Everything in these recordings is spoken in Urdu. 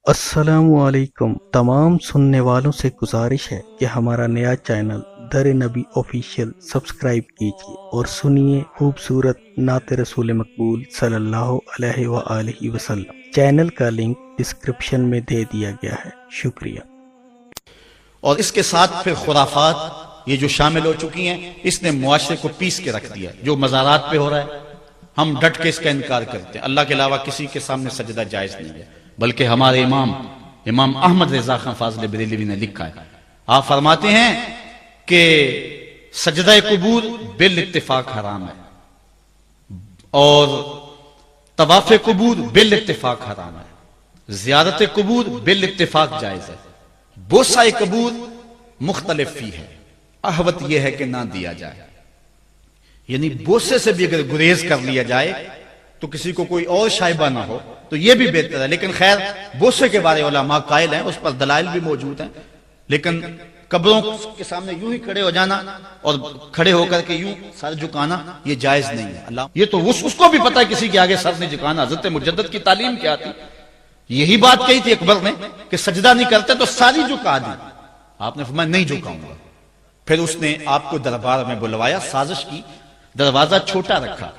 السلام علیکم تمام سننے والوں سے گزارش ہے کہ ہمارا نیا چینل در نبی آفیشیل سبسکرائب کیجیے اور سنیے خوبصورت نعت رسول مقبول صلی اللہ علیہ وآلہ وسلم۔ چینل کا لنک ڈسکرپشن میں دے دیا گیا ہے۔ شکریہ۔ اور اس کے ساتھ پھر خرافات یہ جو شامل ہو چکی ہیں، اس نے معاشرے کو پیس کے رکھ دیا۔ جو مزارات پہ ہو رہا ہے ہم ڈٹ کے اس کا انکار کرتے ہیں۔ اللہ کے علاوہ کسی کے سامنے سجدہ جائز نہیں ہے، بلکہ ہمارے امام احمد رضا خان فاضل بریلوی نے لکھا ہے، آپ فرماتے ہیں کہ سجدہ قبور بالاتفاق حرام ہے اور طواف قبور بالاتفاق حرام ہے، زیارت قبور بالاتفاق جائز ہے، بوسہ قبور مختلف فی ہے، احوط یہ ہے کہ نہ دیا جائے۔ یعنی بوسے سے بھی اگر گریز کر لیا جائے تو کسی کو کوئی اور شائبہ نہ ہو تو یہ بھی بہتر ہے، لیکن خیر بوسے کے بارے علماء قائل ہیں، اس پر دلائل بھی موجود ہیں، لیکن قبروں کے سامنے یوں ہی کھڑے ہو جانا اور کھڑے ہو کر کے یوں سر جھکانا یہ جائز نہیں ہے۔ اللہ یہ تو اس کو بھی پتا ہے کسی کے آگے سر نہیں جھکانا۔ حضرت مجدد کی تعلیم کیا تھی؟ یہی بات کہی تھی اکبر نے کہ سجدہ نہیں کرتے تو ساری جھکا دی، آپ نے فرمایا نہیں جھکاؤں گا۔ پھر اس نے آپ کو دربار میں بلوایا، سازش کی، دروازہ چھوٹا رکھا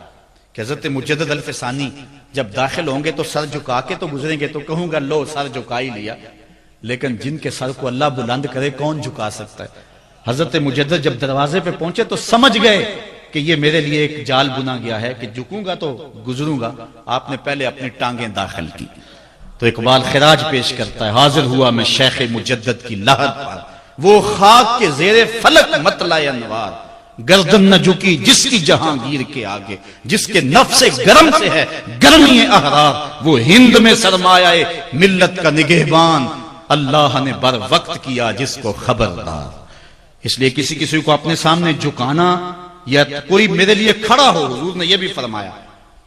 کہ حضرت مجدد الفسانی جب داخل ہوں گے تو سر جھکا کے تو گزریں گے، تو کہوں گا لو سر جھکا ہی لیا، لیکن جن کے سر کو اللہ بلند کرے کون جھکا سکتا ہے؟ حضرت مجدد جب دروازے پہ پہنچے تو سمجھ گئے کہ یہ میرے لیے ایک جال بنا گیا ہے کہ جھکوں گا تو گزروں گا۔ آپ نے پہلے اپنی ٹانگیں داخل کی تو اقبال خراج پیش کرتا ہے، حاضر ہوا میں شیخ مجدد کی لحد پر، وہ خاک کے زیر فلک مطلع انوار، گردن نہ جھکی جس کی جہانگیر کے آگے، جس کے نفس گرم سے ہے گرمی احرار، وہ ہند میں سرمایہ ملت کا نگہبان، اللہ نے بر وقت کیا جس کو خبردار۔ اس لیے کسی کو اپنے سامنے جھکانا یا کوئی میرے لیے کھڑا ہو، حضور نے یہ بھی فرمایا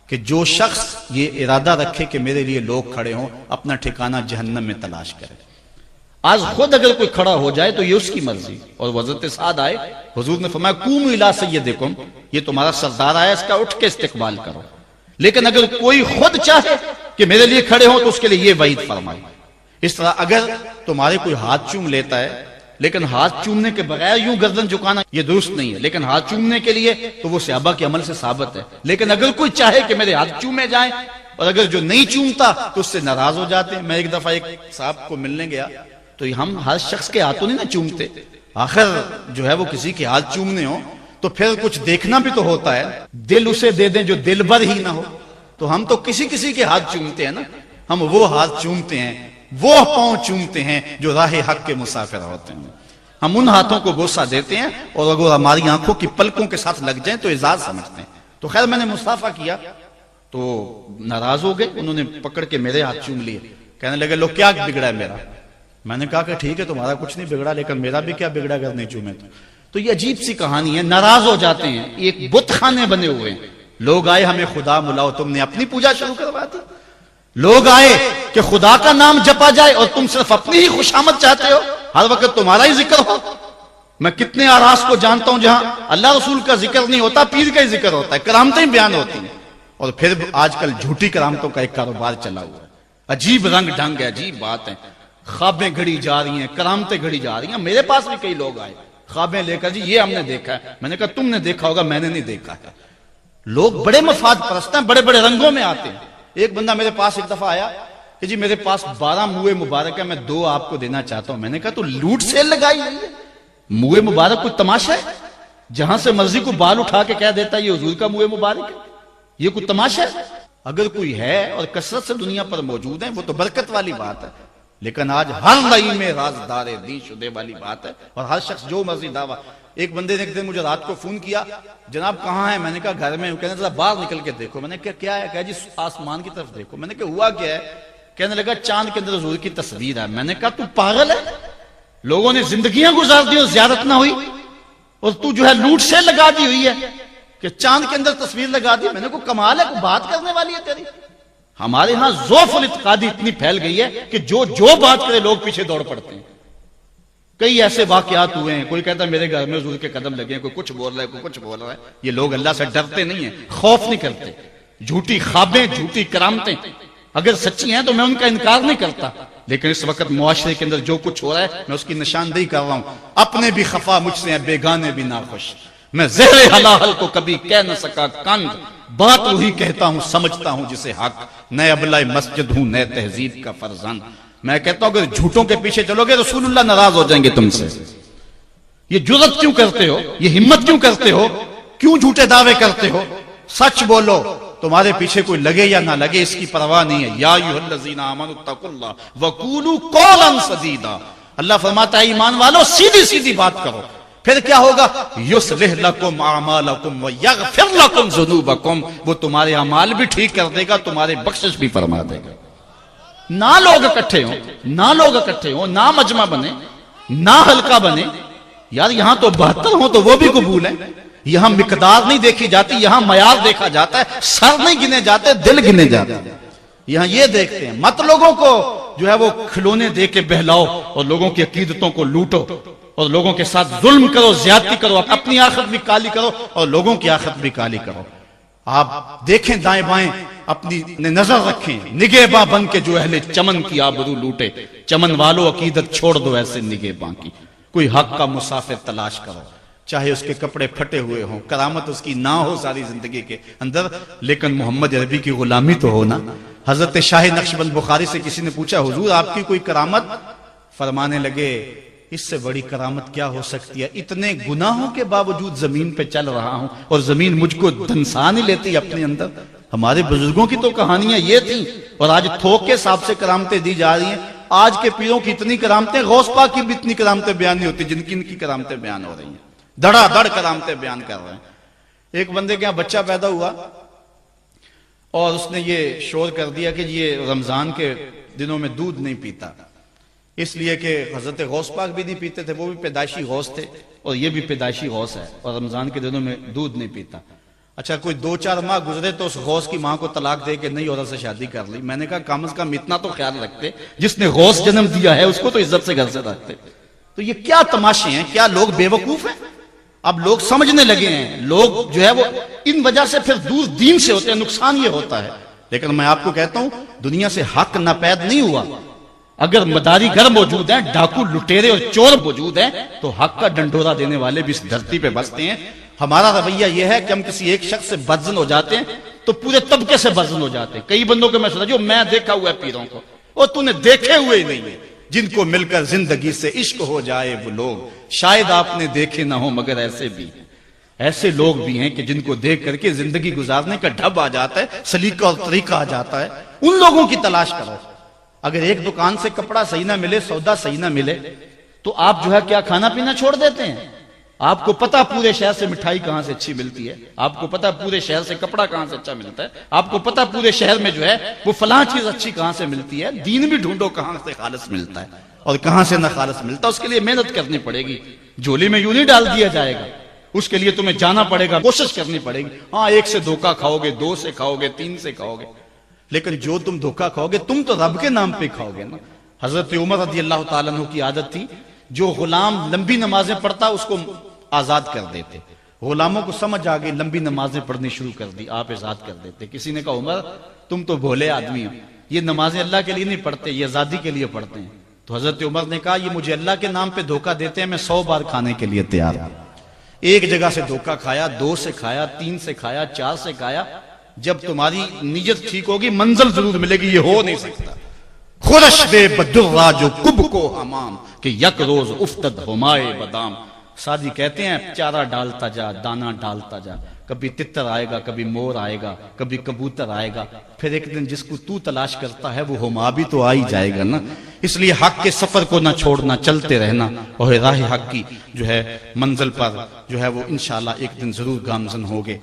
کہ جو شخص یہ ارادہ رکھے کہ میرے لیے لوگ کھڑے ہوں اپنا ٹھکانہ جہنم میں تلاش کرے۔ آج خود اگر کوئی کھڑا ہو جائے تو یہ اس کی مرضی، اور حضرت سعد آئے، حضور نے فرمایا قوموا الی سیدکم، یہ تمہارا سردار آیا، اس کا اٹھ کے استقبال کرو۔ لیکن اگر کوئی خود چاہے کہ میرے لیے کھڑے ہوں تو اس کے لیے یہ وعید فرمائی۔ اس طرح اگر تمہارے کوئی ہاتھ چوم لیتا ہے لیکن ہاتھ چومنے کے بغیر یوں گردن جھکانا یہ درست نہیں ہے، لیکن ہاتھ چومنے کے لیے تو وہ صحابہ کے عمل سے ثابت ہے۔ لیکن اگر کوئی چاہے کہ میرے ہاتھ چومے جائیں اور اگر جو نہیں چومتا تو اس سے ناراض ہو جاتے ہیں۔ میں ایک دفعہ ایک صاحب کو ملنے گیا تو ہم ہر شخص کے ہاتھوں نہیں نہ چومتے، آخر جو ہے وہ کسی کے ہاتھ چومنے ہو تو پھر کچھ دیکھنا بھی تو ہوتا ہے، دل اسے دے دیں جو دل بر ہی نہ ہو، تو ہم تو کسی کے ہاتھ چومتے ہیں نا، ہم وہ ہاتھ چومتے ہیں، وہ پاؤں چومتے ہیں جو راہ حق کے مسافر ہوتے ہیں، ہم ان ہاتھوں کو بوسہ دیتے ہیں اور اگر ہماری آنکھوں کی پلکوں کے ساتھ لگ جائیں تو اعزاز سمجھتے ہیں۔ تو خیر میں نے مصافحہ کیا تو ناراض ہو گئے، انہوں نے پکڑ کے میرے ہاتھ چوم لیے، کہنے لگے لو کیا بگڑا ہے میرا؟ میں نے کہا کہ ٹھیک ہے تمہارا کچھ نہیں بگڑا لیکن میرا بھی کیا بگڑا اگر نہیں چومے تو یہ عجیب سی کہانی ہے، ناراض ہو جاتے ہیں۔ ایک بت خانے بنے ہوئے ہیں، لوگ آئے ہمیں خدا ملاؤ، تم نے اپنی پوجا شروع کروا دی۔ لوگ آئے کہ خدا کا نام جپا جائے اور تم صرف اپنی ہی خوشامد چاہتے ہو، ہر وقت تمہارا ہی ذکر ہو۔ میں کتنے آراس کو جانتا ہوں جہاں اللہ رسول کا ذکر نہیں ہوتا، پیر کا ہی ذکر ہوتا ہے، کرامتیں بیان ہوتی ہیں، اور پھر آج کل جھوٹی کرامتوں کا ایک کاروبار چلا ہوا ہے۔ عجیب رنگ ڈھنگ ہے، عجیب بات ہے، خوابیں گھڑی جا رہی ہیں، کرامتیں گھڑی جا رہی ہیں۔ میرے پاس بھی کئی لوگ آئے خوابیں لے کر، جی یہ ہم نے دیکھا ہے، میں نے کہا تم نے دیکھا ہوگا، میں نے نہیں دیکھا ہے۔ لوگ بڑے مفاد پرست ہیں، بڑے بڑے رنگوں میں آتے ہیں۔ ایک بندہ میرے پاس ایک دفعہ آیا کہ جی میرے پاس 12 موئے مبارک ہے، میں 2 آپ کو دینا چاہتا ہوں۔ میں نے کہا تو لوٹ سیل لگائی ہوئی ہے، موئے مبارک کوئی تماشا ہے؟ جہاں سے مرضی کو بال اٹھا کے کہہ دیتا ہے یہ حضور کا موئے مبارک ہے، یہ کوئی تماشا ہے؟ اگر کوئی ہے اور کثرت سے دنیا پر موجود ہے وہ تو برکت والی بات ہے، لیکن آج ہر لئی میں رازدار دین شدے والی بات ہے، اور ہر شخص جو مرضی دعویٰ۔ ایک بندے نے ایک دن مجھے رات کو فون کیا، جناب کہاں ہے؟ میں نے کہا گھر میں ہوں۔ کہنے ذرا باہر نکل کے دیکھو۔ میں نے کہا کیا ہے؟ کہا جی آسمان کی طرف دیکھو۔ میں نے کہا ہوا کیا ہے؟ کہنے لگا چاند کے اندر حضور کی تصویر ہے۔ میں نے کہا تو پاگل ہے، لوگوں نے زندگیاں گزار دی اور زیارت نہ ہوئی، اور تو جو ہے لوٹ سے لگا دی ہوئی ہے کہ چاند کے اندر تصویر لگا دی۔ میں نے کہا کمال ہے، کوئی بات کرنے والی ہے تیری؟ ہمارے ہاں ذوف الاعتقادی اتنی پھیل گئی ہے کہ جو بات کرے لوگ پیچھے دوڑ پڑتے ہیں۔ کئی ایسے واقعات ہوئے ہیں، کوئی کہتا ہے میرے گھر میں حضور کے قدم لگے ہیں، کوئی کچھ بول رہا ہے، کوئی کچھ بول رہا ہے۔ یہ لوگ اللہ سے ڈرتے نہیں ہیں، خوف نہیں کرتے۔ جھوٹی خوابیں، جھوٹی کرامتیں اگر سچی ہیں تو میں ان کا انکار نہیں کرتا، لیکن اس وقت معاشرے کے اندر جو کچھ ہو رہا ہے میں اس کی نشاندہی کر رہا ہوں. اپنے بھی خفا مجھ سے ہیں بیگانے بھی ناخوش. میں زہر حلال کو کبھی کہہ نہ سکا کند، بات وہی کہتا ہوں سمجھتا ہوں جسے حق. نئے ابلۂ مسجد ہوں نئے تہذیب کا فرزند. میں کہتا ہوں اگر جھوٹوں کے پیچھے چلو گے رسول اللہ ناراض ہو جائیں گے تم سے. یہ جرأت کیوں کرتے ہو؟ یہ ہمت کیوں کرتے ہو؟ کیوں جھوٹے دعوے کرتے ہو؟ سچ بولو. تمہارے پیچھے کوئی لگے یا نہ لگے اس کی پرواہ نہیں ہے. یا ایھا الذین آمنوا اتقوا اللہ وقولوا قولا سدیدا. اللہ فرماتا ہے ایمان والو سیدھی سیدھی بات کرو. پھر کیا ہوگا؟ یصلح لکم اعمالکم ویغفر لکم ذنوبکم. وہ تمہارے اعمال بھی ٹھیک کر دے گا، تمہارے بخشش بھی فرما دے گا. نہ لوگ اکٹھے ہوں، نہ مجمع بنے، نہ حلقہ بنے. یار یہاں تو 72 ہوں تو وہ بھی قبول ہے. یہاں مقدار نہیں دیکھی جاتی، یہاں معیار دیکھا جاتا ہے. سر نہیں گنے جاتے، دل گنے جاتے ہیں. یہاں یہ دیکھتے ہیں. مت لوگوں کو جو ہے وہ کھلونے دے کے بہلاؤ اور لوگوں کی عقیدتوں کو لوٹو اور لوگوں کے ساتھ ظلم کرو، زیادتی کرو، اپنی آخرت بھی کالی کرو اور لوگوں کی آخرت بھی کالی کرو. آپ دیکھیں دائیں بائیں، اپنی نظر رکھیں. نگہباں بن کے جو اہل چمن کی آبرو لوٹے. چمن والو عقیدت چھوڑ دو ایسے نگہباں کی. کوئی حق کا مسافر تلاش کرو، چاہے اس کے کپڑے پھٹے ہوئے ہوں، کرامت اس کی نہ ہو ساری زندگی کے اندر، لیکن محمد عربی کی غلامی تو ہونا. حضرت شاہ نقشبند بخاری سے کسی نے پوچھا حضور آپ کی کوئی کرامت؟ فرمانے لگے اس سے بڑی کرامت کیا ہو سکتی ہے؟ اتنے گناہوں کے باوجود زمین پہ چل رہا ہوں اور زمین مجھ کو دھنسا نہیں لیتی اپنے اندر. ہمارے بزرگوں کی تو کہانیاں یہ تھیں اور آج تھوک کے حساب سے کرامتیں دی جا رہی ہیں. آج کے پیروں کی اتنی کرامتیں، غوث پاک کی بھی اتنی کرامتیں بیان نہیں ہوتی جن کی ان کی کرامتیں بیان ہو رہی ہیں. دڑا دڑ کرامتیں بیان کر رہے ہیں. ایک بندے کے یہاں بچہ پیدا ہوا اور اس نے یہ شور کر دیا کہ یہ رمضان کے دنوں میں دودھ نہیں پیتا، اس لیے کہ حضرت غوث پاک بھی نہیں پیتے تھے، وہ بھی پیدائشی غوث تھے اور یہ بھی پیدائشی غوث ہے اور رمضان کے دنوں میں دودھ نہیں پیتا. اچھا کوئی 2-4 ماہ گزرے تو اس غوث کی ماں کو طلاق دے کے نئی عورت سے شادی کر لی. میں نے کہا کم از کم اتنا تو خیال رکھتے، جس نے غوث جنم دیا ہے اس کو تو عزت سے گھر سے رکھتے. تو یہ کیا تماشے ہیں؟ کیا لوگ بے وقوف ہیں؟ اب لوگ سمجھنے لگے ہیں. لوگ جو ہے وہ ان وجہ سے پھر دور دین سے ہوتے ہیں. نقصان یہ ہوتا ہے. لیکن میں آپ کو کہتا ہوں دنیا سے حق ناپید نہیں ہوا. اگر مداری گر موجود ہیں، ڈاکو لٹیرے اور چور موجود ہیں تو حق کا ڈنڈورا دینے والے بھی اس دھرتی پہ بستے ہیں. ہمارا رویہ یہ ہے کہ ہم کسی ایک شخص سے بدزن ہو جاتے ہیں تو پورے طبقے سے بدزن ہو جاتے ہیں. کئی بندوں کو میں سنا جو میں دیکھا ہوا ہے پیروں کو، اور تو نے دیکھے ہوئے ہی نہیں ہے. جن کو مل کر زندگی سے عشق ہو جائے وہ لوگ شاید آپ نے دیکھے نہ ہو، مگر ایسے لوگ بھی ہیں کہ جن کو دیکھ کر کے زندگی گزارنے کا ڈھب آ جاتا ہے، سلیقہ اور طریقہ آ جاتا ہے. ان لوگوں کی تلاش کرو. اگر ایک دکان سے کپڑا صحیح نہ ملے، سودا صحیح نہ ملے تو آپ جو ہے کیا کھانا پینا چھوڑ دیتے ہیں؟ آپ کو پتا پورے شہر سے مٹھائی کہاں سے اچھی ملتی ہے، آپ کو پتا پورے شہر سے کپڑا کہاں سے اچھا ملتا ہے، آپ کو پتا پورے شہر میں جو ہے وہ فلاں چیز اچھی کہاں سے ملتی ہے. دین بھی ڈھونڈو کہاں سے خالص ملتا ہے اور کہاں سے نہ خالص ملتا. اس کے لیے محنت کرنی پڑے گی. جھولی میں یوں نہیں ڈال دیا جائے گا. اس کے لیے تمہیں جانا پڑے گا، کوشش کرنی پڑے گی. ہاں 1 سے دھوکہ کھاؤ گے، 2 سے کھاؤ گے، 3 سے کھاؤ گے، لیکن جو تم دھوکہ کھاؤ گے تم تو رب کے نام پہ کھاؤ گے نا. حضرت عمر رضی اللہ تعالیٰ عنہ کی عادت تھی جو غلام لمبی نمازیں پڑھتا اس کو آزاد کر دیتے. غلاموں کو سمجھ آ گئی، لمبی نمازیں پڑھنی شروع کر دی، آپ آزاد کر دیتے. کسی نے کہا عمر تم تو بھولے آدمی ہو، یہ نمازیں اللہ کے لیے نہیں پڑھتے، یہ آزادی کے لیے پڑھتے ہیں. تو حضرت عمر نے کہا یہ مجھے اللہ کے نام پہ دھوکہ دیتے ہیں، میں 100 بار کھانے کے لیے تیار ہوں. ایک جگہ سے دھوکہ کھایا، 2 سے کھایا، 3 سے کھایا، 4 سے کھایا. جب تمہاری نیت ٹھیک ہوگی منزل ضرور ملے گی. یہ ہو نہیں سکتا. خورش بے بدرا جو کب کو حمام کہ یک روز افتد ہمائے بدام. سادی کہتے ہیں چارہ ڈالتا جا، دانا ڈالتا جا. کبھی تتر آئے گا، کبھی مور آئے گا، کبھی کبوتر آئے گا. پھر ایک دن جس کو تو تلاش کرتا ہے وہ ہما بھی تو آ ہی جائے گا نا. اس لیے حق کے سفر کو نہ چھوڑنا، چلتے رہنا اور راہ حق کی جو ہے منزل پر جو ہے وہ انشاءاللہ ایک دن ضرور گامزن ہوگے.